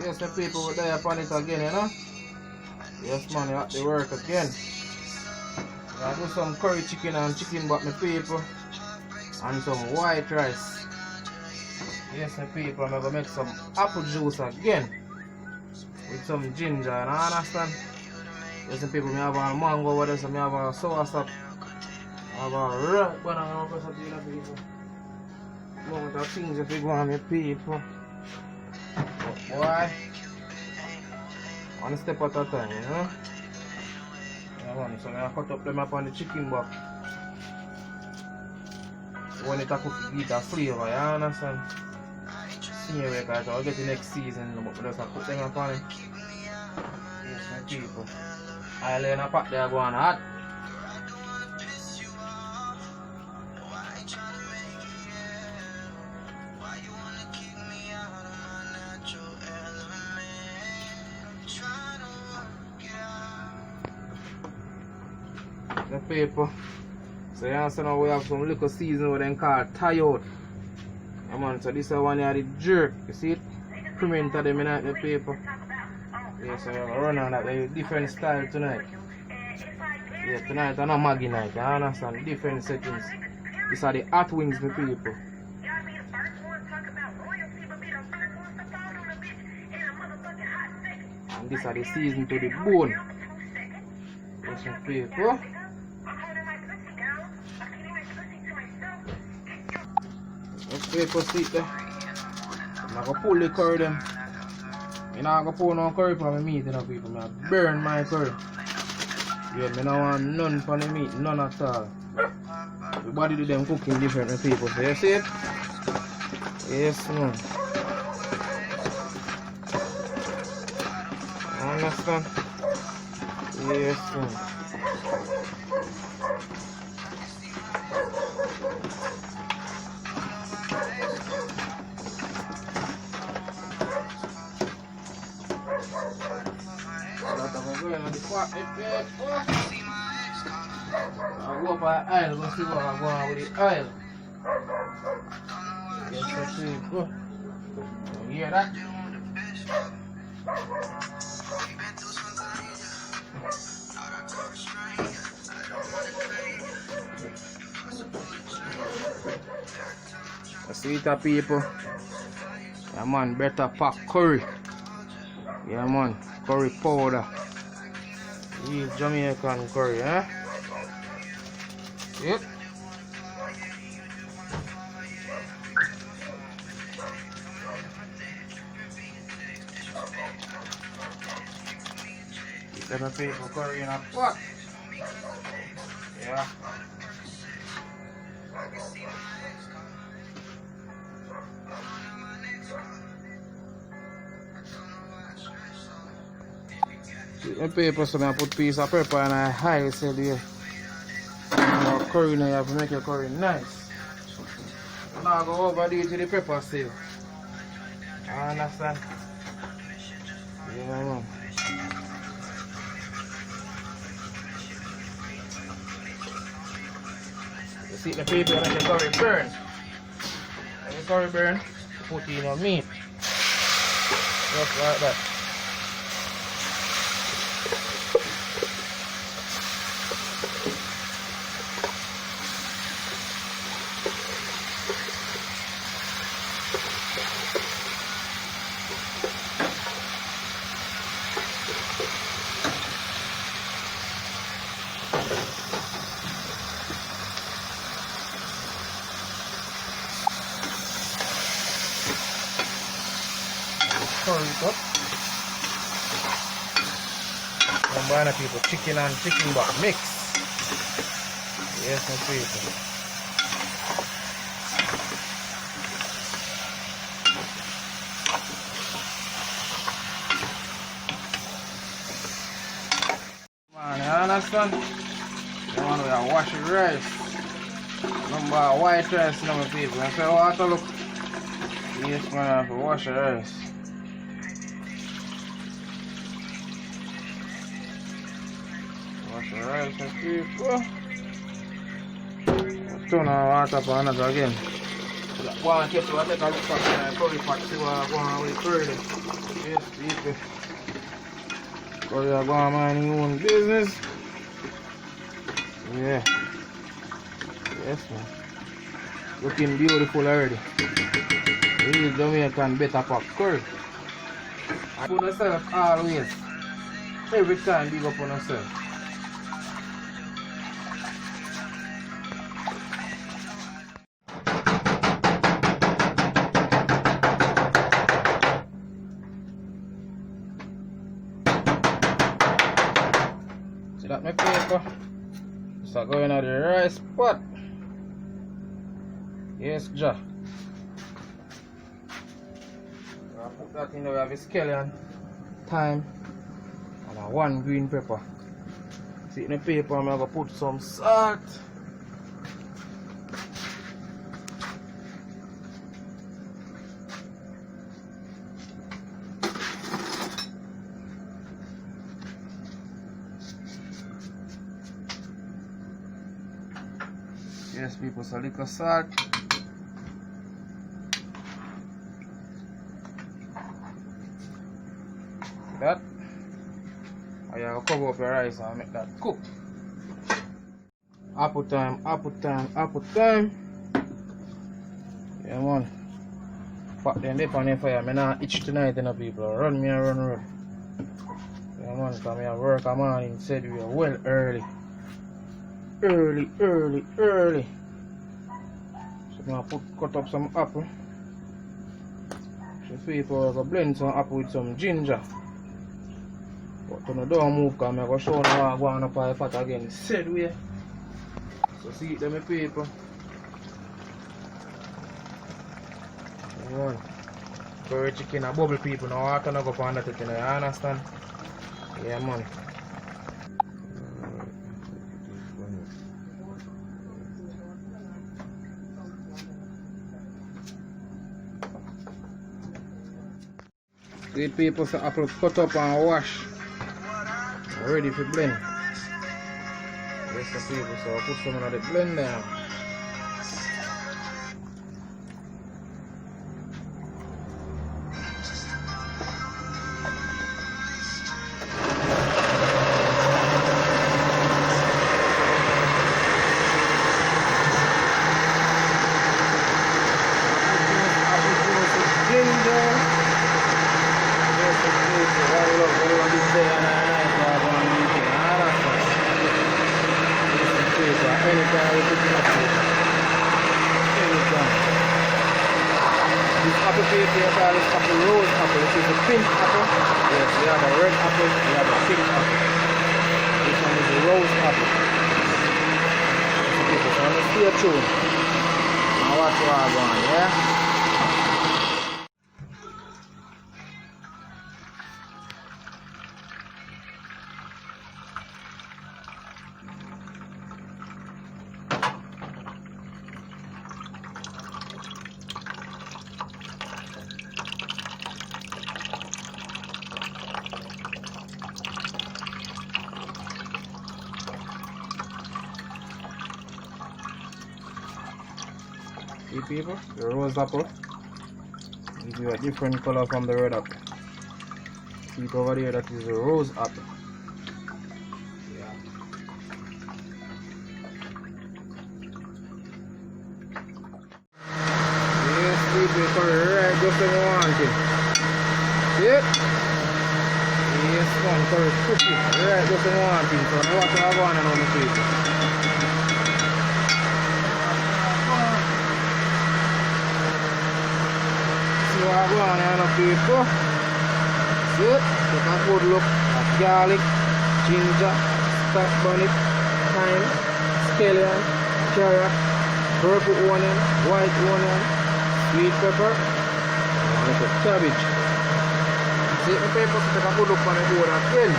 Yes, the people were there upon it again, you know. Yes, man, you have to work again. I do some curry chicken and chicken but my people. And some white rice. Yes, my people, I'm gonna make some apple juice again. With some ginger, and I understand. Yes, my people, I have a mango over there, so I have a sour sap. I have a red banana over there, people. Amount of things if you go on, my people. But boy, one step at a time, you know. Yeah, man, so I cut up them up on the chicken back. When it cook, it gives a flavor, you understand? See you guys, I'll get the next season, but just put them up on it. Yes, my people. I'll lay in a pot there going hot. The people. So you understand now we have some little season what they call tie out. Yeah, man, so this is one here the jerk. You see it? Print of them in the paper. Yeah, so we're gonna run on that like different style tonight. Yeah, tonight is not Maggie night, you understand? Different settings. These are the hot wings, my people. And these are the season to the bone. Yes, my people. Let's paper seat there. I'm not gonna pull the curry them. I'm not gonna pour no curry for my meat, you know, people. I burn my curry. Yeah, I don't want none for the meat, none at all. Everybody do them cooking different, my people. So you see it? Yes, man. Understand? Yes, man. I'll go up by the aisle, go see what I'm going on with the aisle. Yes, let's see. Go. You hear that? See it, people. Yeah, man, better pack curry. Yeah, man, curry powder. Use Jamaican curry, eh? Yep. Keep them people curry in a pot. Yeah. The paper, so I put piece of pepper and I hide it there. Curry now, you have to make your curry nice. Now I go over there to the pepper still. I understand? Yeah, man. You see the paper and the curry burn. And the curry burn, put in your meat. Just like that. Curry up. And banana people, chicken and chicken back mix. Yes, my people. Man, you understand? You want to wash the rice. Number white rice, my people. And so water look. Yes, man, I have to wash the rice. Wash the rice, my people. Turn on water for another again. Go on, keep to take a look at the curry pot, see what I'm going with curry. Yes, people. Curry are going mind your own business. Yeah. Yes, man. Looking beautiful already. This is Jamaican better pack curry. I put myself always. Every time big up on myself. See that my paper? Start going at the right spot. Yes, Ja. I put that in there, we have a scallion, thyme, and one green pepper. See in the paper, I'm going to put some salt. Yes, people, so little salt. That. I have to cover up your rice and make that cook. Apple time, apple time, apple time. Yeah, man. Put them up on the fire. I'm not itch tonight, you know, people. Run me and run. Yeah, man, because I work a morning, said we are well early. Early. So I'm going to cut up some apple. So people are going to blend some apple with some ginger. But I don't move because I'm going to show you how I'm going to put the pot again. Said way. So see it, them people. Come on. Curry chicken and bubble people now. I can go on that, you know, you understand? Yeah, man. Sweet people, so apple cut up and wash. Ready for blend. Yes, the people, so I'll put some of the blend there. This apple paste we call this apple rose apple. This is a pink apple. Yes, we have a red apple, we have a pink apple. This one is a rose apple. Okay, so let's stay tuned. Now watch what I'm going, yeah? See people, the rose apple gives you a different color from the red apple. See it over there, that is a rose apple. Yeah. Yes, people, curry right just when you want it. See it? Yes, man, curry cookie right just when you want it. So now what I go on and on the people. What I go on and people. See it? Take a good look at garlic, ginger, stock bonnet, thyme, scallion, carrot, purple onion, white onion, sweet pepper, and little cabbage. See the paper, so take a good look on the board again.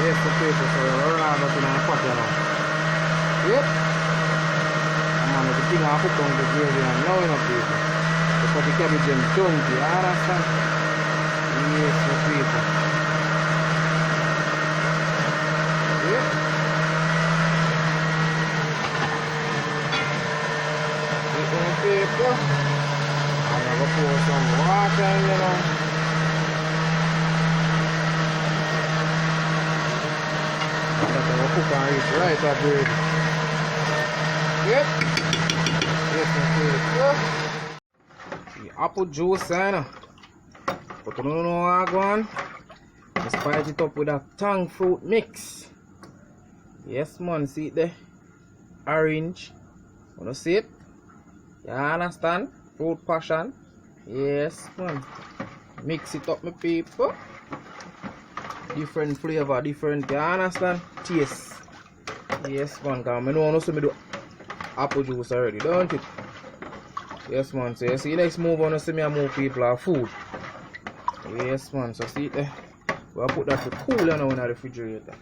Yes, the paper, so you're around up in the pot now. Yep. I'm on the thing I put on the gravy and now enough people. Put the cabbage and chunky, you understand? Yes, the people. Yeah. See people. I'm gonna pour some water in, you know. I'm gonna cook and eat right up bread. Yep. Yes, my people. The apple juice, you know. But you don't know how I go on. I spice it up with a tang fruit mix. Yes, man, see it there? Orange. Wanna see it? You understand? Fruit passion. Yes, man. Mix it up, my people. Different flavor, different, you understand? Taste. Yes, man, because I know me do apple juice already, don't it? Yes, man. So you see next move on, see me and move people are food. Yes, man. So see it there? We'll put that to cool now in the refrigerator.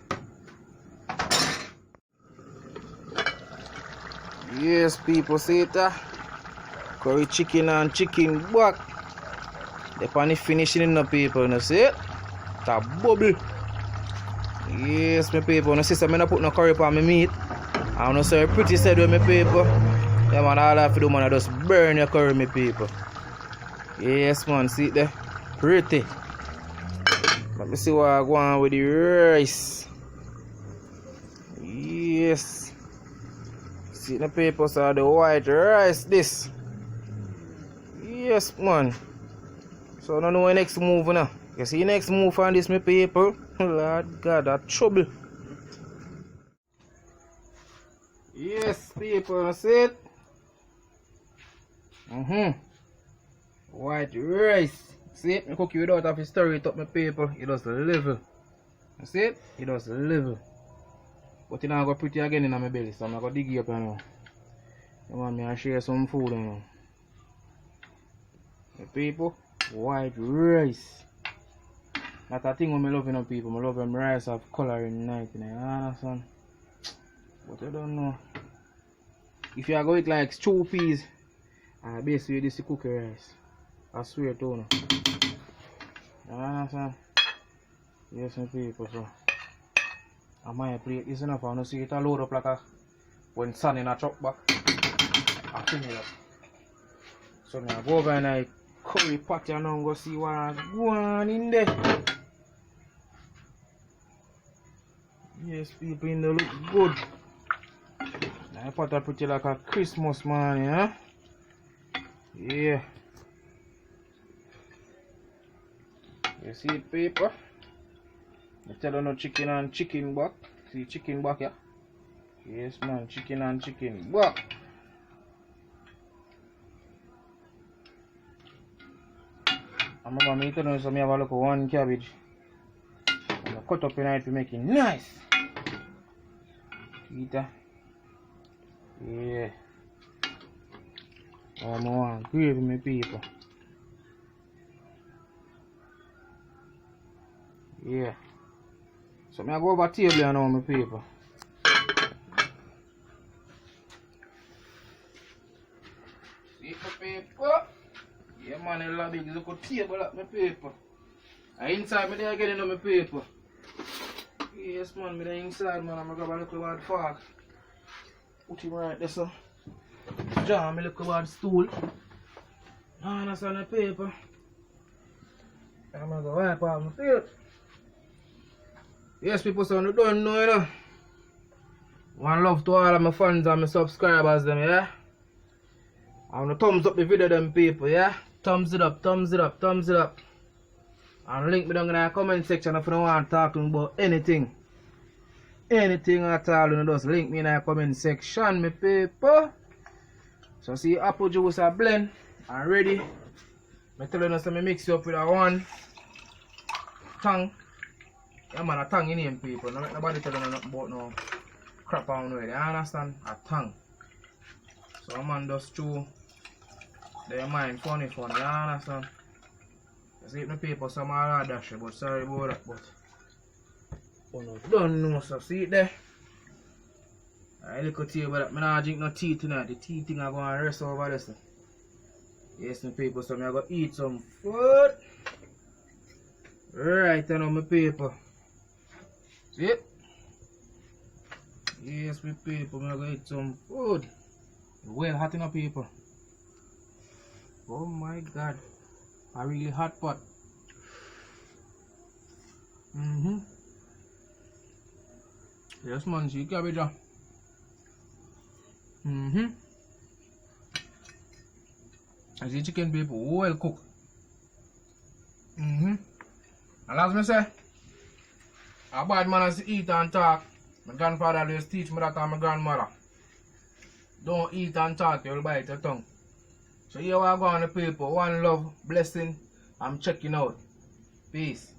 Yes, people, see it there? Curry chicken and chicken back. The pan is finishing in the people, you see it? It's a bubble. Yes, my people. You see, so I'm not put no curry on my meat. I don't say pretty said with my people. Yeah, man, all I have to do, man, I just burn your curry, my people. Yes, man, see it there? Pretty. Let me see what I go on with the rice. Yes. See the papers are the white rice, this. Yes, man. So I don't know the next move now. You see the next move on this, my people? Lord God, that trouble. Yes, people, that's it. White rice. See it? I cook it without having to stir it up, my people. It does level. You see it? It does level. But you know, I go pretty again in my belly, so I'm going to dig it up now. You want me to share some food now. My people, white rice. That's a thing when I love, you know, people. I love them rice have color in the night, you understand? But I don't know. If you are going to like stew peas, I basically this is cookie rice. I swear to you. You understand? Yes, my people, so. I might plate this enough. I want to see it load up like a when sun in a truck back. I finish it up. So I go over and I curry pot and now go see what I go on in there. Yes, people in there look good. I pot are pretty like a Christmas man, yeah? Yeah. You see it, people? I tell you no chicken and chicken back. See chicken back, yeah? Yes, man, chicken and chicken back. I remember me telling you so I have a look at one cabbage. And I cut up in it to make it nice. See that? Yeah. Oh, I want gravy, my people. Yeah. So I go over table now, my people. See my people? Yeah, man, a lot big is a good table at my people. And inside me there again, you know, my people. Yes, man, me there inside, man. I'm going to grab a little bad fork. Put him right there, so. Jam me little bad stool. And that's on the paper. I'm going to go wipe off my plate. Yes, people, so you don't know, you know. One love to all of my fans and my subscribers, them, yeah. I want to thumbs up the video, them people, yeah. Thumbs it up, thumbs it up, thumbs it up. And link me down in the comment section if you don't want to talk to me about anything. Anything at all, you know, just link me in the comment section, my people. So see, apple juice are blend and ready. I tell you, so I mix it up with a one tongue. Yeah, man, a tongue in name, people. No, nobody tell you nothing about no crap on way. You understand? A tongue. So a man just chew their mind funny, you understand? You see, my people, some are dash, but sorry about that, but you know, don't know, so see it there. I look at you, but I don't drink no tea tonight. The tea thing I'm going to rest over this. Yes, my people, so I'm going to eat some food. Right now, my people. See it? Yes, my people, I'm going to eat some food. Well hot enough, people. Oh my god. A really hot pot. Yes man, see cabbage. As the chicken people well cooked. And as me say, a bad man has to eat and talk. My grandfather always teach me that, and my grandmother. Don't eat and talk, you'll bite your tongue. So here we are going, people. One love, blessing. I'm checking out. Peace.